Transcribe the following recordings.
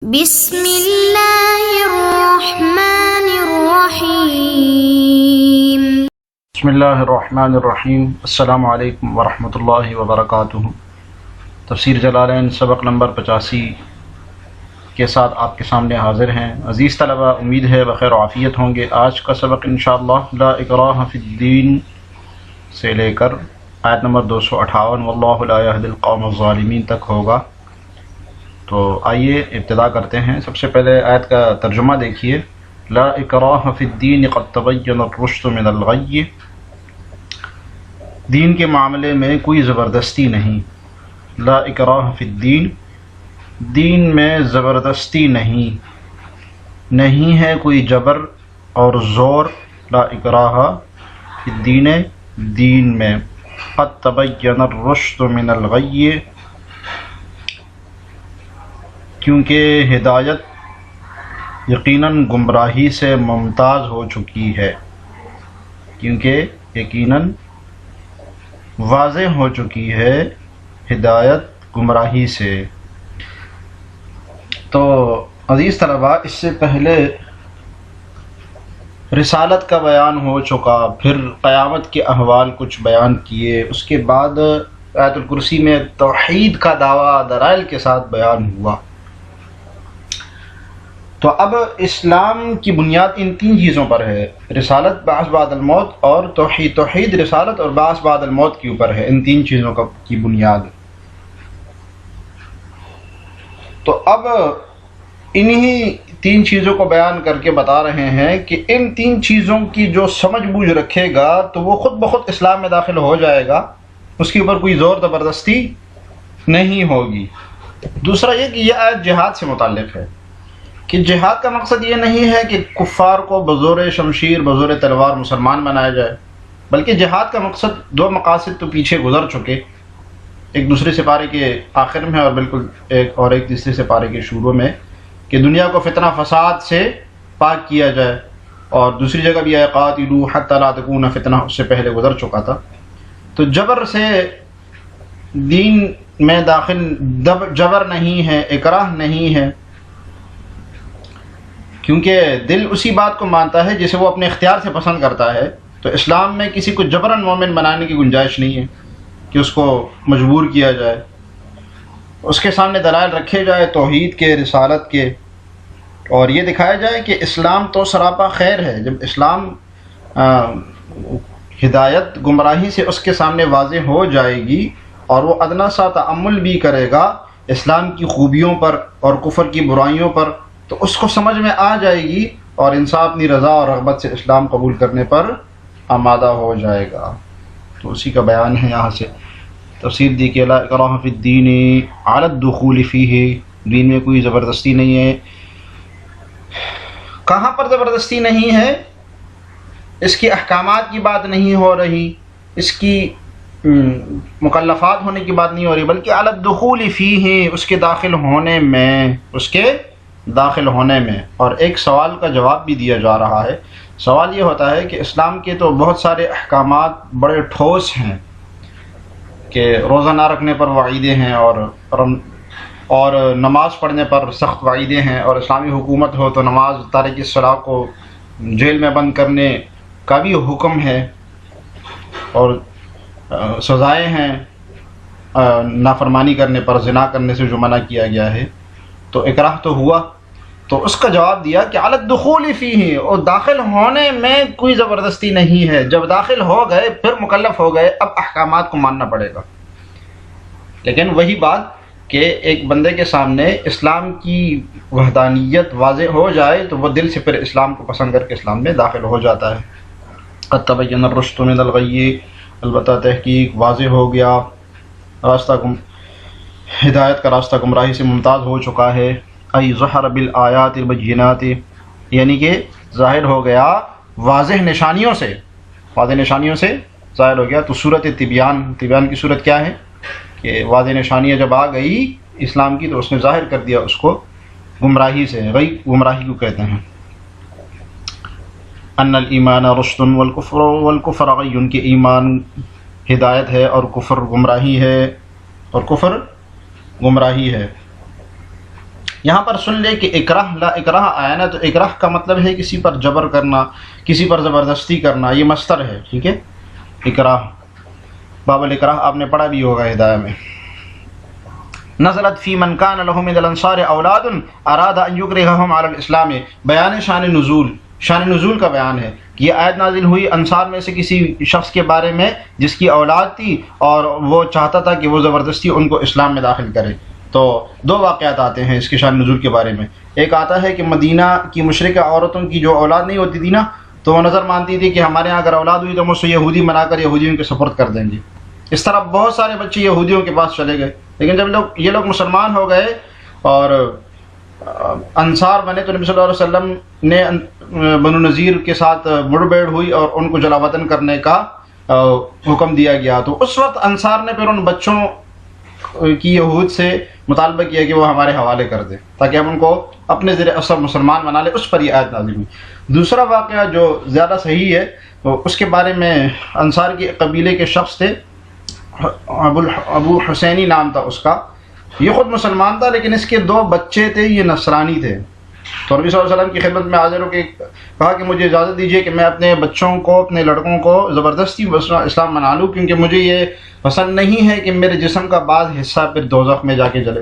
بسم اللہ الرحمن الرحیم۔ بسم اللہ الرحمن الرحیم۔ السلام علیکم ورحمۃ اللہ وبرکاتہ۔ تفسیر جلالین سبق نمبر 85 کے ساتھ آپ کے سامنے حاضر ہیں۔ عزیز طلبہ، امید ہے بخیر و عافیت ہوں گے۔ آج کا سبق انشاءاللہ لا اکراہ فی الدین سے لے کر آیت نمبر 258 واللہ لا یہدی القوم الظالمین تک ہوگا۔ تو آئیے ابتدا کرتے ہیں۔ سب سے پہلے آیت کا ترجمہ دیکھیے۔ لا اکراہ فی الدین قد تبین الرشد من الغی، دین کے معاملے میں کوئی زبردستی نہیں۔ لا اکراہ فی الدین، دین میں زبردستی نہیں ہے کوئی جبر اور زور۔ لا اکراہ فی الدین، دین میں۔ قد تبین الرشد من الغی، کیونکہ ہدایت یقیناً گمراہی سے ممتاز ہو چکی ہے، کیونکہ یقیناً واضح ہو چکی ہے ہدایت گمراہی سے۔ تو عزیز طلباء، اس سے پہلے رسالت کا بیان ہو چکا، پھر قیامت کے احوال کچھ بیان کیے، اس کے بعد آیت الکرسی میں توحید کا دعویٰ دلائل کے ساتھ بیان ہوا۔ تو اب اسلام کی بنیاد ان تین چیزوں پر ہے، رسالت، بعث بعد الموت اور توحید۔ توحید، رسالت اور بعث بعد الموت کے اوپر ہے، ان تین چیزوں کی بنیاد۔ تو اب انہی تین چیزوں کو بیان کر کے بتا رہے ہیں کہ ان تین چیزوں کی جو سمجھ بوجھ رکھے گا تو وہ خود بخود اسلام میں داخل ہو جائے گا، اس کے اوپر کوئی زور زبردستی نہیں ہوگی۔ دوسرا یہ کہ یہ آیت جہاد سے متعلق ہے، کہ جہاد کا مقصد یہ نہیں ہے کہ کفار کو بزور شمشیر بزور تلوار مسلمان بنایا جائے، بلکہ جہاد کا مقصد دو مقاصد تو پیچھے گزر چکے، ایک دوسرے سپارے کے آخر میں اور بالکل ایک تیسرے سپارے کے شروع میں، کہ دنیا کو فتنہ فساد سے پاک کیا جائے، اور دوسری جگہ بھی قاتلوا حتی لا تکون فتنہ، اس سے پہلے گزر چکا تھا۔ تو جبر سے دین میں داخل جبر نہیں ہے، اکراہ نہیں ہے، کیونکہ دل اسی بات کو مانتا ہے جسے وہ اپنے اختیار سے پسند کرتا ہے۔ تو اسلام میں کسی کو جبراً مومن بنانے کی گنجائش نہیں ہے کہ اس کو مجبور کیا جائے۔ اس کے سامنے دلائل رکھے جائے توحید کے، رسالت کے، اور یہ دکھایا جائے کہ اسلام تو سراپا خیر ہے۔ جب اسلام ہدایت گمراہی سے اس کے سامنے واضح ہو جائے گی اور وہ ادنا سا تأمل بھی کرے گا اسلام کی خوبیوں پر اور کفر کی برائیوں پر، تو اس کو سمجھ میں آ جائے گی اور انسان اپنی رضا اور رغبت سے اسلام قبول کرنے پر آمادہ ہو جائے گا۔ تو اسی کا بیان ہے یہاں سے۔ تفسیر دی کہ لا اکراہ فی الدین علی الدخول فیہ، دین میں کوئی زبردستی نہیں ہے۔ کہاں پر زبردستی نہیں ہے؟ اس کے احکامات کی بات نہیں ہو رہی، اس کی مکلفات ہونے کی بات نہیں ہو رہی، بلکہ علی الدخول فیہ، اس کے داخل ہونے میں۔ اور ایک سوال کا جواب بھی دیا جا رہا ہے۔ سوال یہ ہوتا ہے کہ اسلام کے تو بہت سارے احکامات بڑے ٹھوس ہیں، کہ روزہ نہ رکھنے پر وعیدیں ہیں، اور نماز پڑھنے پر سخت وعیدیں ہیں، اور اسلامی حکومت ہو تو نماز تارک الصلاۃ کو جیل میں بند کرنے کا بھی حکم ہے، اور سزائیں ہیں نافرمانی کرنے پر، زنا کرنے سے جو منع کیا گیا ہے۔ تو اکراہ تو ہوا، تو اس کا جواب دیا کہ علی الدخول فیہ، اور داخل ہونے میں کوئی زبردستی نہیں ہے۔ جب داخل ہو گئے پھر مکلف ہو گئے، اب احکامات کو ماننا پڑے گا۔ لیکن وہی بات کہ ایک بندے کے سامنے اسلام کی وحدانیت واضح ہو جائے تو وہ دل سے پھر اسلام کو پسند کر کے اسلام میں داخل ہو جاتا ہے۔ قد تبین الرشد من الغی، البتہ تحقیق واضح ہو گیا، ہدایت کا راستہ گمراہی سے ممتاز ہو چکا ہے۔ ای ظہر بالآیات البینات، یعنی کہ ظاہر ہو گیا واضح نشانیوں سے ظاہر ہو گیا۔ تو صورت طبیان کی صورت کیا ہے کہ واضح نشانیاں جب آ گئی اسلام کی تو اس نے ظاہر کر دیا اس کو گمراہی سے۔ گمراہی کو کہتے ہیں ان الایمان رشد والکفر غی، کہ ایمان ہدایت ہے اور کفر گمراہی ہے، یہاں پر سن لے کہ اکراہ لا اکراہ آیا نا، تو اکراہ کا مطلب ہے کسی پر جبر کرنا، کسی پر زبردستی کرنا، یہ مصدر ہے، ٹھیک ہے. اکراہ، باب الاکراہ آپ نے پڑھا بھی ہوگا ہدایہ میں. نزلت فی من کان له من الانصار اولاد اراد ان یکرہہم علی الاسلام. بیان شان نزول، شان نزول کا بیان ہے کہ یہ آیت نازل ہوئی انصار میں سے کسی شخص کے بارے میں جس کی اولاد تھی اور وہ چاہتا تھا کہ وہ زبردستی ان کو اسلام میں داخل کرے. تو دو واقعات آتے ہیں اس کے شان نزول کے بارے میں. ایک آتا ہے کہ مدینہ کی مشرکہ عورتوں کی جو اولاد نہیں ہوتی تھی نا، تو وہ نظر مانتی تھی کہ ہمارے یہاں اگر اولاد ہوئی تو ہم اسے یہودی بنا کر یہودیوں کے سپرد کر دیں گے. اس طرح بہت سارے بچے یہودیوں کے پاس چلے گئے. لیکن جب یہ لوگ مسلمان ہو گئے اور انصار بنے تو نبی صلی اللہ علیہ وسلم نے بنو نذیر کے ساتھ مڑ بیڑ ہوئی اور ان کو جلا وطن کرنے کا حکم دیا گیا. تو اس وقت انصار نے پھر ان بچوں کی یہود سے مطالبہ کیا کہ وہ ہمارے حوالے کر دیں تاکہ ہم ان کو اپنے زیر اثر مسلمان بنا لیں. اس پر یہ آیت نازل ہوئی. دوسرا واقعہ جو زیادہ صحیح ہے اس کے بارے میں انصار کے قبیلے کے شخص تھے، ابو حسینی نام تھا اس کا. یہ خود مسلمان تھا لیکن اس کے 2 بچے تھے، یہ نصرانی تھے. تو نبی صلی اللہ علیہ وسلم کی خدمت میں حاضر ہو کے کہا کہ مجھے اجازت دیجیے کہ میں اپنے بچوں کو، اپنے لڑکوں کو زبردستی اسلام بنا لوں، کیونکہ مجھے یہ پسند نہیں ہے کہ میرے جسم کا بعض حصہ پھر دوزخ میں جا کے جلے.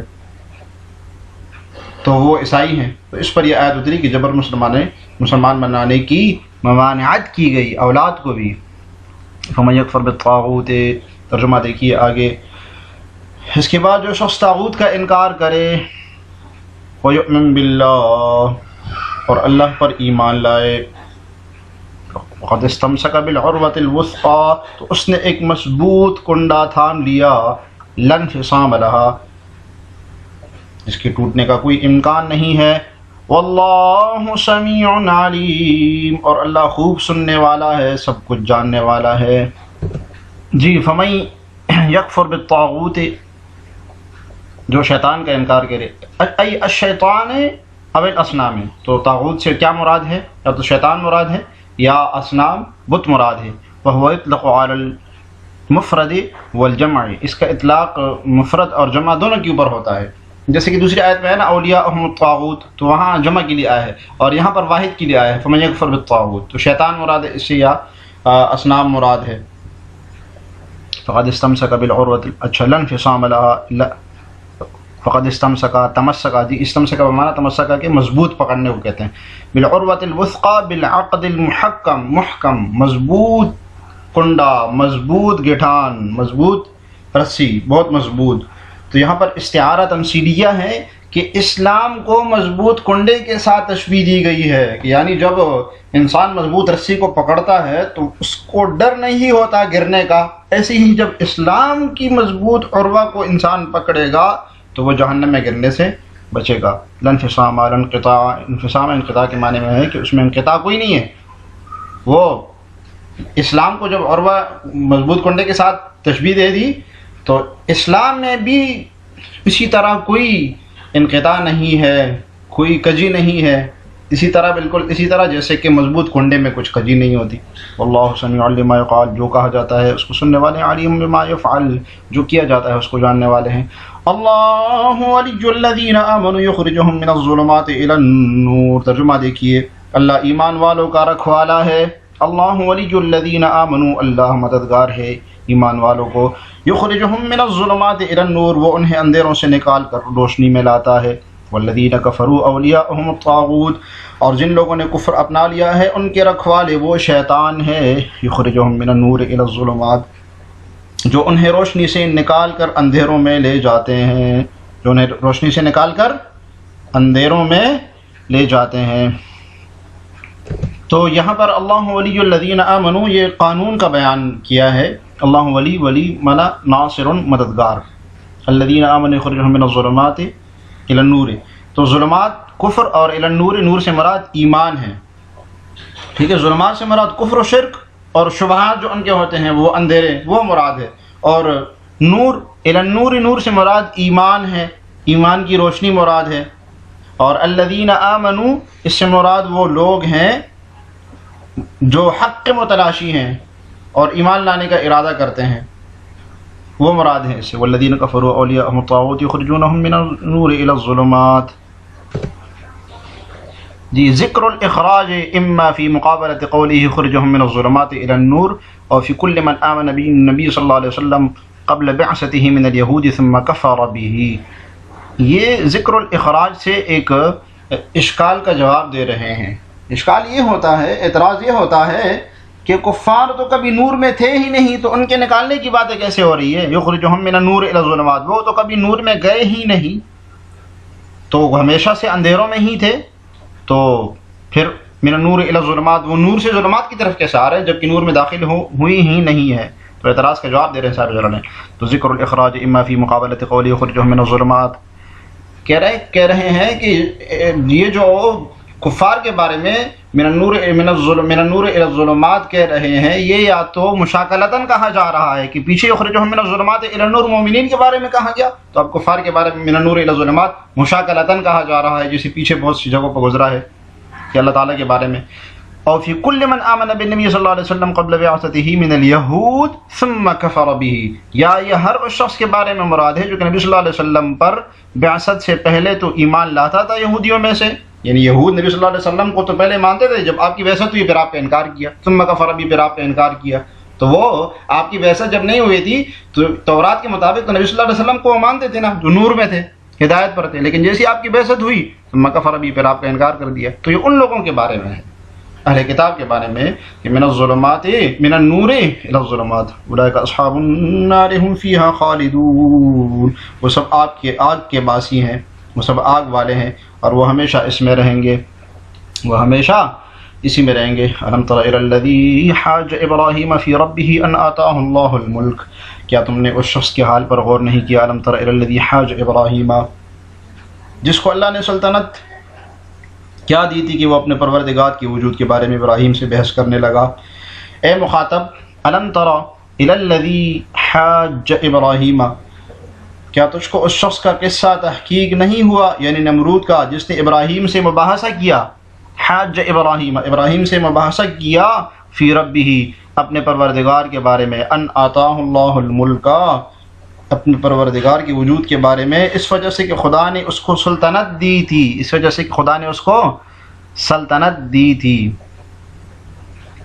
تو وہ عیسائی ہیں. تو اس پر یہ آیت اتری کہ جبر مسلمان بنانے کی ممانعت کی گئی، اولاد کو بھی. فمن یکفر بالطاغوت، ترجمہ دیکھیے آگے. اس کے بعد جو شخص طاغوت کا انکار کرے وَيُؤْمِن بِاللَّهِ، اور اللہ پر ایمان لائے، وَقَدْ اسْتَمْسَكَ بِالْعُرْوَةِ الْوُثْقَىٰ، تو اس نے ایک مضبوط کنڈا تھام لیا، لَا انفصام لَهَا، اس کے ٹوٹنے کا کوئی امکان نہیں ہے. وَاللَّهُ سَمِيعٌ عَلِيمٌ، اور اللہ خوب سننے والا ہے، سب کچھ جاننے والا ہے. جی، فَمَن یکفر بالطاغوت، جو شیطان کا انکار کرے، ای الشیطان او الاصنام، تو طاغوت سے کیا مراد ہے؟ یا تو شیطان مراد ہے یا اصنام بت مراد ہے. وهو يطلق على المفرد والجمع، اس کا اطلاق مفرد اور جمع دونوں کے اوپر ہوتا ہے. جیسے کہ دوسری آیت میں ہے نا اولیاءہم الطاغوت، تو وہاں جمع کے لیے آیا ہے اور یہاں پر واحد کے لیے آیا ہے. فمن یکفر بالطاغوت، تو شیطان مراد ہے اس سے یا اصنام مراد ہے. فقد استمسک بالعروۃ، اچھا، لا انفصام لها، فقد استمسکا، تمسکا، جی استمسکا بمعنی تمسکا کے مضبوط پکڑنے کو کہتے ہیں. بالعروۃ الوثقی، بالعقد المحکم، محکم، مضبوط کنڈا، مضبوط گٹھان، مضبوط رسی، بہت مضبوط. تو یہاں پر استعارہ تمثیلیہ ہے کہ اسلام کو مضبوط کنڈے کے ساتھ تشبیہ دی گئی ہے، کہ یعنی جب انسان مضبوط رسی کو پکڑتا ہے تو اس کو ڈر نہیں ہوتا گرنے کا، ایسے ہی جب اسلام کی مضبوط عروہ کو انسان پکڑے گا تو وہ جہنم میں گرنے سے بچے گا. لانفصام، انقطاع، انفصام انقطاع کے معنی میں ہے کہ اس میں انقطاع کوئی نہیں ہے. وہ اسلام کو جب عروہ مضبوط کنڈے کے ساتھ تشبیہ دے دی تو اسلام میں بھی اسی طرح کوئی انقطاع نہیں ہے، کوئی کجی نہیں ہے، اسی طرح بالکل اسی طرح جیسے کہ مضبوط کنڈے میں کچھ کجی نہیں ہوتی. واللہ سمیع لما یقال، جو کہا جاتا ہے اس کو سننے والے ہیں، علیم بما یفعل، جو کیا جاتا ہے اس کو جاننے والے ہیں. اللہ ولی الذین آمنوا یخرجہم من الظلمات الی النور، ترجمہ دیکھیے، اللہ ایمان والوں کا رکھوالا ہے. اللہ ولی الذین آمنوا، اللہ مددگار ہے ایمان والوں کو. یخرجہم من الظلمات الی النور، وہ انہیں اندھیروں سے نکال کر روشنی میں لاتا ہے. والذین کفروا اولیاءہم الطاغوت، اور جن لوگوں نے کفر اپنا لیا ہے ان کے رکھوالے وہ شیطان ہے. یخرجہم من النور الی الظلمات، جو انہیں روشنی سے نکال کر اندھیروں میں لے جاتے ہیں، جو انہیں روشنی سے نکال کر اندھیروں میں لے جاتے ہیں. تو یہاں پر اللہ ولی الذین آمنوا، یہ قانون کا بیان کیا ہے. اللہ ولی، ولی مانا ناصر، مددگار. الذین آمنوا یخرجہم من الظلمات الی النور، تو ظلمات کفر اور الی النور، نور سے مراد ایمان ہے، ٹھیک ہے. ظلمات سے مراد کفر و شرک اور شبہات جو ان کے ہوتے ہیں وہ اندھیرے، وہ مراد ہے. اور نور، الی النور، نور سے مراد ایمان ہے، ایمان کی روشنی مراد ہے. اور الذین آمنوا، اس سے مراد وہ لوگ ہیں جو حق کے متلاشی ہیں اور ایمان لانے کا ارادہ کرتے ہیں، وہ مراد ہے اس سے. والذین کفروا اولیاءہم الطاغوت یخرجونہم من النور الی الظلمات. جی ذکر الاخراج اما فی مقابلۃ قوله یخرجهم من الظلمات الى النور اور فی کل من آمن بالنبی صلی اللہ علیہ وسلم قبل بعثته من اليہود ثم کفر به. یہ ذکر الاخراج سے ایک اشکال کا جواب دے رہے ہیں. اشکال یہ ہوتا ہے، اعتراض یہ ہوتا ہے کہ کفار تو کبھی نور میں تھے ہی نہیں، تو ان کے نکالنے کی باتیں کیسے ہو رہی ہے؟ یخرجهم من النور الى الظلمات، وہ تو کبھی نور میں گئے ہی نہیں، تو ہمیشہ سے اندھیروں میں ہی تھے، تو پھر من النور الى الظلمات وہ نور سے ظلمات کی طرف کیسے آ رہے ہیں جبکہ نور میں داخل ہوئی ہی نہیں ہے؟ تو اعتراض کا جواب دے رہے ہیں صاحب ذرا نے. تو ذکر الاخراج اما فی مقابلۃ قوله یخرجهم من الظلمات، کہہ رہے ہیں کہ یہ جو کفار کے بارے میں من النور الى الظلمات کہہ رہے ہیں، یہ یا تو مشاکلتاً کہا جا رہا ہے کہ پیچھے یخرجهم من الظلمات الى النور مومنین کے بارے میں کہا گیا، تو اب کفار کے بارے میں من النور الى الظلمات مشاکلتاً کہا جا رہا ہے، جیسے پیچھے بہت سی جگہوں پر گزرا ہے کہ اللہ تعالیٰ کے بارے میں. اور فی کل من آمن بالنبی صلی اللہ علیہ وسلم قبل بعثته من الیہود ثم کفر به، یا یہ ہر اس شخص کے بارے میں مراد ہے جو کہ نبی صلی اللہ علیہ وسلم پر بعثت سے پہلے تو ایمان لاتا تھا یہودیوں میں سے، یعنی یہود نبی صلی اللہ علیہ وسلم کو تو پہلے مانتے تھے، جب آپ کی بعثت ہوئی پھر آپ کا انکار کیا، ثم کفر به، پھر آپ کا انکار کیا. تو وہ آپ کی بعثت جب نہیں ہوئی تھی تو تورات کے مطابق تو نبی صلی اللہ علیہ وسلم کو وہ مانتے تھے نا، جو نور میں تھے، ہدایت پر تھے، لیکن جیسی آپ کی بعثت ہوئی ثم کفر به، پھر آپ کا انکار کر دیا. تو یہ ان لوگوں کے بارے میں ہے، اہل کتاب کے بارے میں، کہ من الظلمات من النور الى الظلمات اولئک اصحاب النار هم فیہا خالدون، وہ سب آگ کے باسی ہیں، وہ سب آگ والے ہیں اور وہ ہمیشہ اس میں رہیں گے، وہ ہمیشہ اسی میں رہیں گے. الم تر الی الذی حاج ابراہیم فی ربہ ان آتاہ اللہ الملک، کیا تم نے اس شخص کے حال پر غور نہیں کیا؟ الم تر الی الذی حاج ابراہیم، جس کو اللہ نے سلطنت کیا دی تھی کہ وہ اپنے پروردگار کے وجود کے بارے میں ابراہیم سے بحث کرنے لگا. اے مخاطب، الم تر الی الذی حاج ابراہیم، کیا تجھ کو اس شخص کا قصہ تحقیق نہیں ہوا، یعنی نمرود کا، جس نے ابراہیم سے مباحثہ کیا. حاج ابراہیم، ابراہیم سے مباحثہ کیا، فی ربہ، اپنے پروردگار کے بارے میں، ان آتاہ اللہ الملک، اپنے پروردگار کے وجود کے بارے میں، اس وجہ سے کہ خدا نے اس کو سلطنت دی تھی، اس وجہ سے کہ خدا نے اس کو سلطنت دی تھی.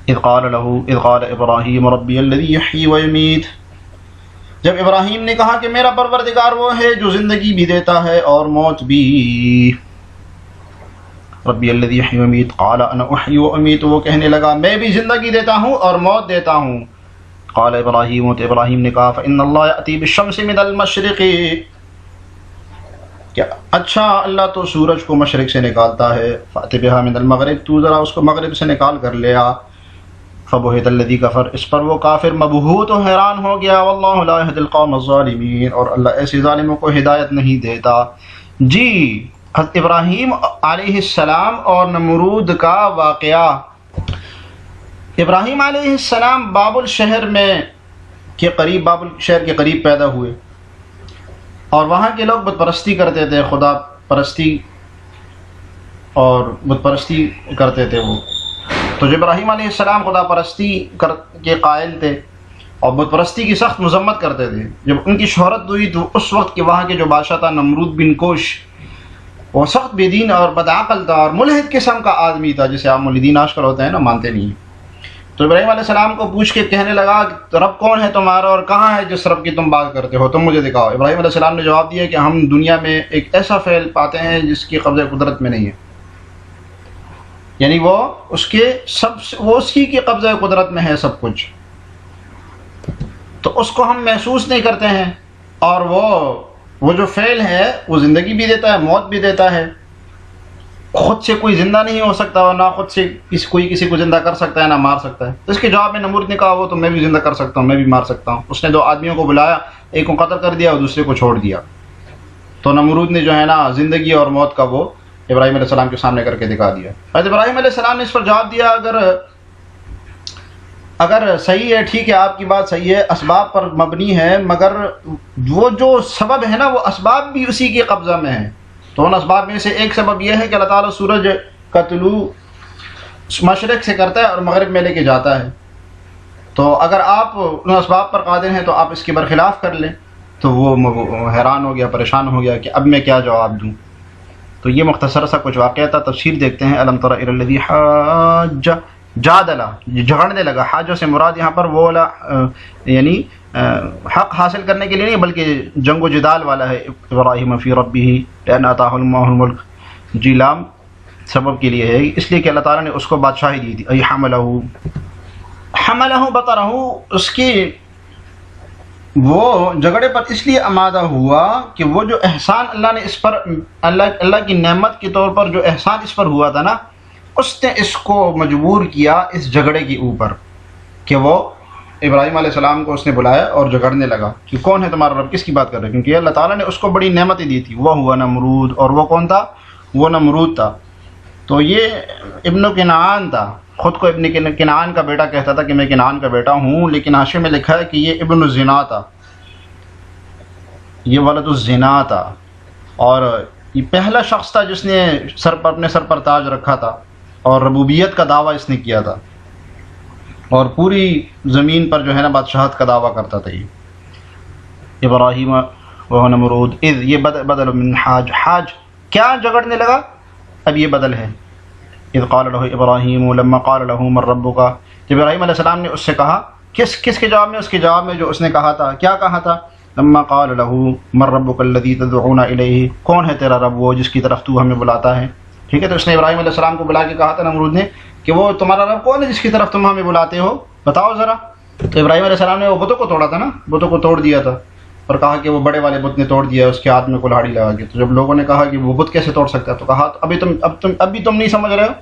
اذ قال ابراہیم ربی الذی یحیی ویمیت، جب ابراہیم نے کہا کہ میرا پروردگار وہ ہے جو زندگی بھی دیتا ہے اور موت بھی. ربی الذی یحیی ویمیت قال انا احیی وامیت، وہ کہنے لگا میں بھی زندگی دیتا ہوں اور موت دیتا ہوں. قال ابراہیم، تو ابراہیم نے کہا فإن اللہ یأتی بالشمس من المشرق، کیا اچھا اللہ تو سورج کو مشرق سے نکالتا ہے، فأت بها من المغرب، تو ذرا اس کو مغرب سے نکال کر لے آ. فبہت الذی کفر، اس پر وہ کافر مبہوت و حیران ہو گیا. واللہ لا یہدی القوم الظالمین، اور اللہ ایسے ظالموں کو ہدایت نہیں دیتا. جی حضرت ابراہیم علیہ السلام اور نمرود کا واقعہ. ابراہیم علیہ السلام بابل شہر کے قریب پیدا ہوئے، اور وہاں کے لوگ بت پرستی کرتے تھے، خدا پرستی اور بت پرستی کرتے تھے وہ. تو جو ابراہیم علیہ السلام خدا پرستی کے قائل تھے اور بت پرستی کی سخت مذمت کرتے تھے. جب ان کی شہرت ہوئی تو اس وقت کے وہاں کے جو بادشاہ تھا نمرود بن کوش، وہ سخت بے دین اور بدعقل تھا اور ملحد قسم کا آدمی تھا، جسے آپ ملحدین آج کل ہوتے ہیں نا، مانتے نہیں. تو ابراہیم علیہ السلام کو پوچھ کے کہنے لگا کہ رب کون ہے تمہارا اور کہاں ہے جس رب کی تم بات کرتے ہو، تم مجھے دکھاؤ. ابراہیم علیہ السلام نے جواب دیا کہ ہم دنیا میں ایک ایسا فعل پاتے ہیں جس کی قبضہ قدرت میں نہیں ہے، یعنی وہ اس کی قبضہ قدرت میں ہے سب کچھ، تو اس کو ہم محسوس نہیں کرتے ہیں. اور وہ جو فعل ہے وہ زندگی بھی دیتا ہے، موت بھی دیتا ہے. خود سے کوئی زندہ نہیں ہو سکتا اور نہ خود سے کوئی کسی کو زندہ کر سکتا ہے، نہ مار سکتا ہے. اس کے جواب میں نمرود نے کہا وہ تو میں بھی زندہ کر سکتا ہوں، میں بھی مار سکتا ہوں. اس نے 2 آدمیوں کو بلایا، ایک کو قتل کر دیا اور دوسرے کو چھوڑ دیا. تو نمرود نے جو ہے نا زندگی اور موت کا وہ ابراہیم علیہ السلام کے سامنے کر کے دکھا دیا. حضرت ابراہیم علیہ السلام نے اس پر جواب دیا اگر صحیح ہے، ٹھیک ہے، آپ کی بات صحیح ہے، اسباب پر مبنی ہے، مگر وہ جو سبب ہے نا وہ اسباب بھی اسی کے قبضہ میں ہیں. تو ان اسباب میں سے ایک سبب یہ ہے کہ اللہ تعالیٰ سورج کا طلوع مشرق سے کرتا ہے اور مغرب میں لے کے جاتا ہے. تو اگر آپ ان اسباب پر قادر ہیں تو آپ اس کے برخلاف کر لیں. تو وہ حیران ہو گیا، پریشان ہو گیا کہ اب میں کیا جواب دوں. تو یہ مختصر سا کچھ واقعہ تھا. تفسیر دیکھتے ہیں. الم تر الی الذی حاج جادلا، جھگڑنے لگا. حاج سے مراد یہاں پر وہ والا یعنی حق حاصل کرنے کے لیے نہیں بلکہ جنگ و جدال والا ہے. ابراہیم فی ربہ لأن آتاہ اللہ الملک، جی لام سبب کے لیے ہے، اس لیے کہ اللہ تعالیٰ نے اس کو بادشاہی دی تھی. ای حملہ بطرہ، اس کی وہ جھگڑے پر اس لیے آمادہ ہوا کہ وہ جو احسان اللہ نے اس پر، اللہ کی نعمت کے طور پر جو احسان اس پر ہوا تھا نا، اس نے اس کو مجبور کیا اس جھگڑے کے اوپر کہ وہ ابراہیم علیہ السلام کو اس نے بلایا اور جھگڑنے لگا کہ کون ہے تمہارا رب، کس کی بات کر رہے ہیں، کیونکہ اللہ تعالیٰ نے اس کو بڑی نعمتیں دی تھی. وہ ہوا نمرود، اور وہ کون تھا؟ وہ نمرود تھا. تو یہ ابن کنعان تھا، خود کو ابن کنعان کا بیٹا کہتا تھا کہ میں کنعان کا بیٹا ہوں، لیکن حاشیے میں لکھا ہے کہ یہ ابن الزنا تھا، یہ ولد الزنا تھا. اور یہ پہلا شخص تھا جس نے اپنے سر پر تاج رکھا تھا اور ربوبیت کا دعویٰ اس نے کیا تھا، اور پوری زمین پر جو ہے نا بادشاہت کا دعویٰ کرتا تھا. یہ ابراہیم وہ نمرود اذ، یہ بدل من حاج، حاج کیا جھگڑنے لگا، اب یہ بدل ہے. اذ قال له ابراہیم لما قال له من ربک، جب ابراہیم علیہ السلام نے اس سے کہا، کس کے جواب میں؟ اس کے جواب میں جو اس نے کہا تھا. کیا کہا تھا؟ لما قال له من ربک الذی تدعون الیہ، کون ہے تیرا رب وہ جس کی طرف تو ہمیں بلاتا ہے. ٹھیک ہے، تو اس نے ابراہیم علیہ السلام کو بلا کے کہا تھا نمرود نے کہ وہ تمہارا رب کون ہے جس کی طرف تم ہمیں بلاتے ہو، بتاؤ ذرا. تو ابراہیم علیہ السلام نے وہ بتوں کو توڑا تھا نا، بتوں کو توڑ دیا تھا اور کہا کہ وہ بڑے والے بت نے توڑ دیا اس کے ہاتھ میں کلہاڑی لگا کے. تو جب لوگوں نے کہا کہ وہ بت کیسے توڑ سکتا ہے، تو کہا اب بھی تم نہیں سمجھ رہے ہو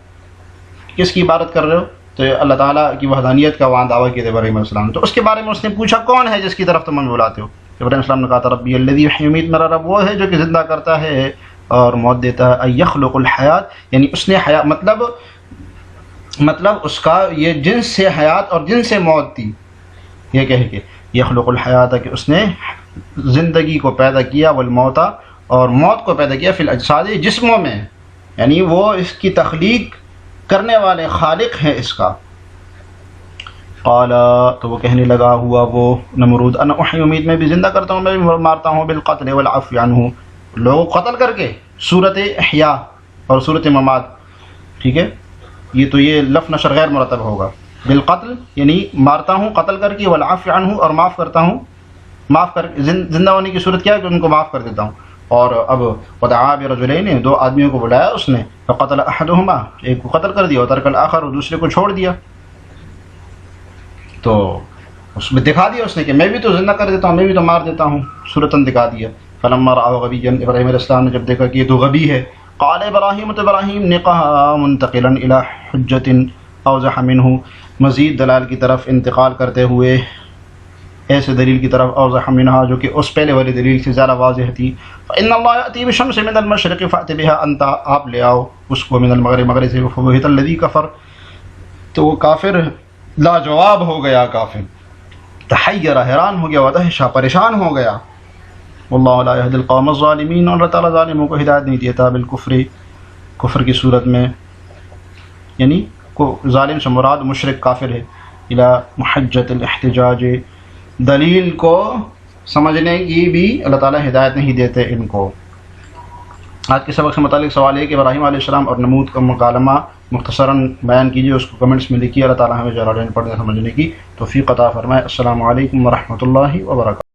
کس کی عبادت کر رہے ہو. تو اللہ تعالیٰ کی وحدانیت کا وہاں دعویٰ کیا تھا ابراہیم علیہ السلام. تو اس کے بارے میں اس نے پوچھا کون ہے جس کی طرف تم ہمیں بلاتے ہو. ابراہیم علیہ السلام نے کہا تھا ربی الذی یحیی و یمیت، میرا رب وہ ہے جو کہ زندہ کرتا ہے اور موت دیتا ہے. یخلق الحیات، یعنی اس نے حیات مطلب اس کا یہ جنس سے حیات اور جنس سے موت تھی. یہ کہہ کے یخلق الحیات کہ اس نے زندگی کو پیدا کیا، والموت اور موت کو پیدا کیا، فی الاجساد جسموں میں، یعنی وہ اس کی تخلیق کرنے والے خالق ہیں اس کا. قال، تو وہ کہنے لگا ہوا وہ نمرود، انا احیی امید، میں بھی زندہ کرتا ہوں، میں بھی مارتا ہوں، بالقتل والعفو عنہ، لوگوں کو قتل کر کے، صورت احیاء اور صورت ممات. ٹھیک ہے، یہ لف نشر غیر مرتب ہوگا. بالقتل یعنی مارتا ہوں قتل کر کے، والعفو عنہ اور معاف کرتا ہوں، معاف کر زندہ ہونے کی صورت کیا ہے کہ ان کو معاف کر دیتا ہوں. اور اب ودعا برجلین، دو آدمیوں کو بلایا اس نے، فقتل احدہما، ایک کو قتل کر دیا، وترک الاخر، اور دوسرے کو چھوڑ دیا. تو اس میں دکھا دیا اس نے کہ میں بھی تو زندہ کر دیتا ہوں، میں بھی تو مار دیتا ہوں، صورتاً دکھا دیا. فلما رأى غبيا، ابراہیم علیہ السلام نے جب دیکھا کہ یہ تو غبی ہے، قال ابراہیم، تو ابراہیم نے کہا منتقلا الى حجة اوضح منه، مزید دلال کی طرف انتقال کرتے ہوئے ایسے دلیل کی طرف، اوضح منها جو کہ اس پہلے والی دلیل سے زیادہ واضح تھی. فإن الله يأتي بالشمس من المشرق فأت بها أنت، آپ لے آؤ اس کو من المغرب، مغرب سے. فبهت الذي كفر، تو وہ کافر لاجواب ہو گیا، کافر تحیر، حیران ہو گیا، ودہشہ، پریشان ہو گیا. واللہ لا يهدي القوم الظالمین، اور اللہ تعالیٰ ظالموں کو ہدایت نہیں دیتا. بالکفر، کفر کی صورت میں، یعنی ظالم سے مراد مشرک کافر ہے. الى محجت الاحتجاج، دلیل کو سمجھنے کی بھی اللہ تعالیٰ ہدایت نہیں دیتے ان کو. آج کے سبق سے متعلق سوال ہے کہ ابراہیم علیہ السلام اور نمرود کا مکالمہ مختصراً بیان کیجیے، اس کو کمنٹس میں لکھیے. اللہ تعالیٰ ہمیں جلالین پڑھنے سمجھنے کی توفیق عطا فرمائے. السلام علیکم ورحمۃ اللہ وبرکاتہ.